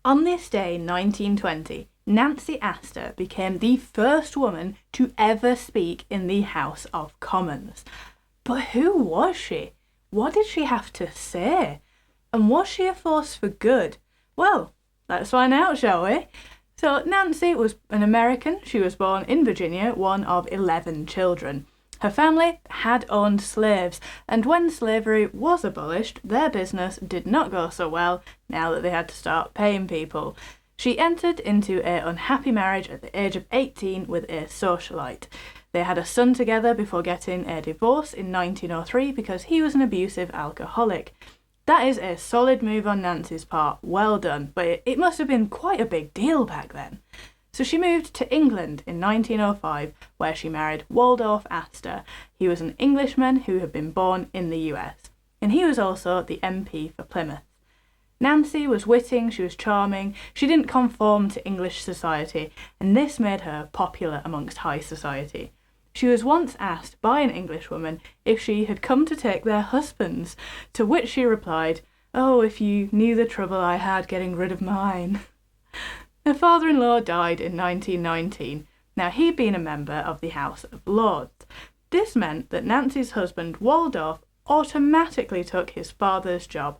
On this day in 1920, Nancy Astor became the first woman to ever speak in the House of Commons. But who was she? What did she have to say? And was she a force for good? Well, let's find out, shall we? So Nancy was an American. She was born in Virginia, one of 11 children. Her family had owned slaves, and when slavery was abolished, their business did not go so well now that they had to start paying people. She entered into an unhappy marriage at the age of 18 with a socialite. They had a son together before getting a divorce in 1903 because he was an abusive alcoholic. That is a solid move on Nancy's part, well done, but it must have been quite a big deal back then. So she moved to England in 1905, where she married Waldorf Astor. He was an Englishman who had been born in the US, and he was also the MP for Plymouth. Nancy was witty, she was charming, she didn't conform to English society, and this made her popular amongst high society. She was once asked by an Englishwoman if she had come to take their husbands, to which she replied, "Oh, if you knew the trouble I had getting rid of mine." Her father-in-law died in 1919. Now, he'd been a member of the House of Lords. This meant that Nancy's husband, Waldorf, automatically took his father's job.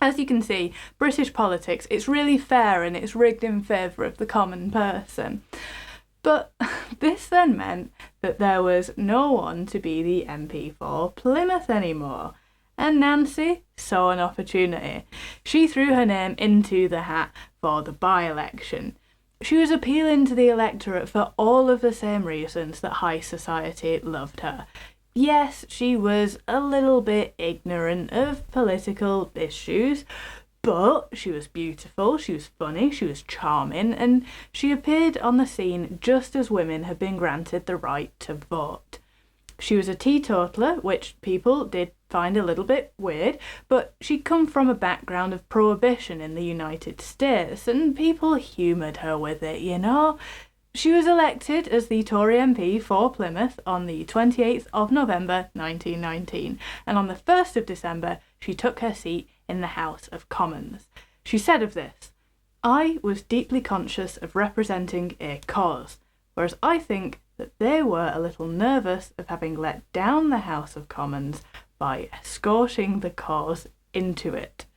As you can see, British politics, it's really fair and it's rigged in favour of the common person. But this then meant that there was no one to be the MP for Plymouth anymore. And Nancy saw an opportunity. She threw her name into the hat for the by-election. She was appealing to the electorate for all of the same reasons that high society loved her. Yes, she was a little bit ignorant of political issues, but she was beautiful, she was funny, she was charming, and she appeared on the scene just as women had been granted the right to vote. She was a teetotaler, which people did find a little bit weird, but she'd come from a background of prohibition in the United States, and people humoured her with it, you know. She was elected as the Tory MP for Plymouth on the 28th of November 1919, and on the 1st of December she took her seat in the House of Commons. She said of this, "I was deeply conscious of representing a cause, whereas I think that they were a little nervous of having let down the House of Commons by escorting the cause into it."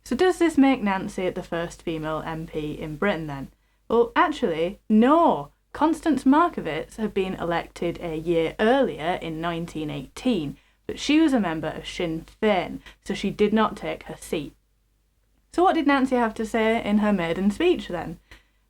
So does this make Nancy the first female MP in Britain then? Well, actually, no. Constance Markievicz had been elected a year earlier in 1918, but she was a member of Sinn Féin, so she did not take her seat. So what did Nancy have to say in her maiden speech then?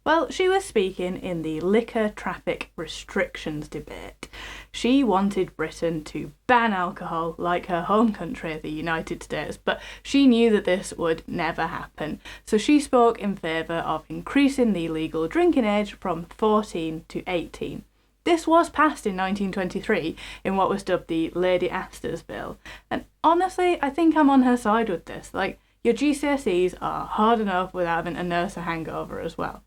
Well, she was speaking in the liquor traffic restrictions debate. She wanted Britain to ban alcohol like her home country, the United States, but she knew that this would never happen. So she spoke in favour of increasing the legal drinking age from 14 to 18. This was passed in 1923 in what was dubbed the Lady Astor's Bill. And honestly, I think I'm on her side with this. Like, your GCSEs are hard enough without having to nurse a hangover as well.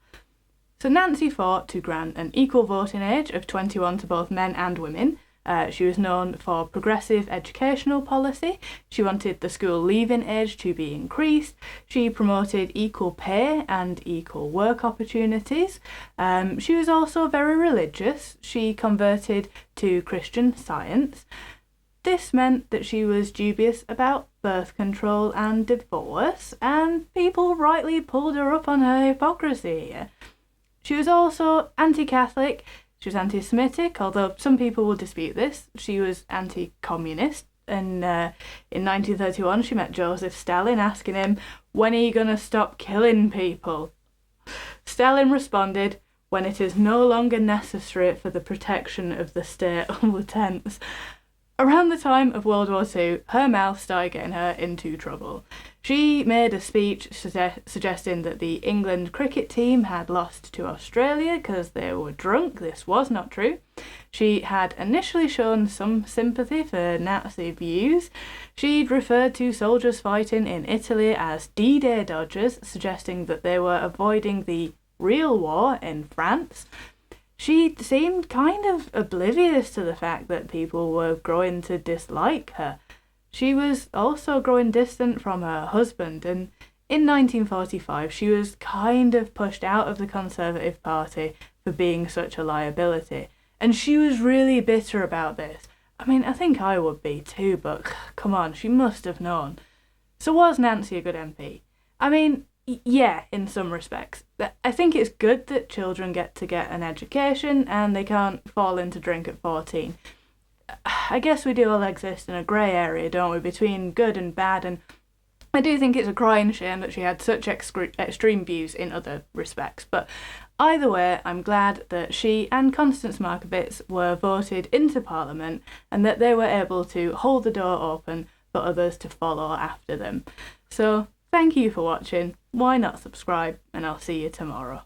So Nancy fought to grant an equal voting age of 21 to both men and women. She was known for progressive educational policy. She wanted the school leaving age to be increased. She promoted equal pay and equal work opportunities. She was also very religious. She converted to Christian Science. This meant that she was dubious about birth control and divorce, and people rightly pulled her up on her hypocrisy here. She was also anti-Catholic, she was anti-Semitic, although some people will dispute this. She was anti-communist, and in 1931 she met Joseph Stalin asking him, "When are you going to stop killing people?" Stalin responded, "When it is no longer necessary for the protection of the state." All the tense. Around the time of World War II, her mouth started getting her into trouble. She made a speech suggesting that the England cricket team had lost to Australia because they were drunk. This was not true. She had initially shown some sympathy for Nazi views. She'd referred to soldiers fighting in Italy as D-Day dodgers, suggesting that they were avoiding the real war in France. She seemed kind of oblivious to the fact that people were growing to dislike her. She was also growing distant from her husband, and in 1945, she was kind of pushed out of the Conservative Party for being such a liability. And she was really bitter about this. I mean, I think I would be too, but come on, she must have known. So was Nancy a good MP? I mean, yeah, in some respects. I think it's good that children get to get an education and they can't fall into drink at 14. I guess we do all exist in a grey area, don't we, between good and bad, and I do think it's a crying shame that she had such extreme views in other respects, but either way, I'm glad that she and Constance Markievicz were voted into Parliament and that they were able to hold the door open for others to follow after them. So, thank you for watching. Why not subscribe? And I'll see you tomorrow.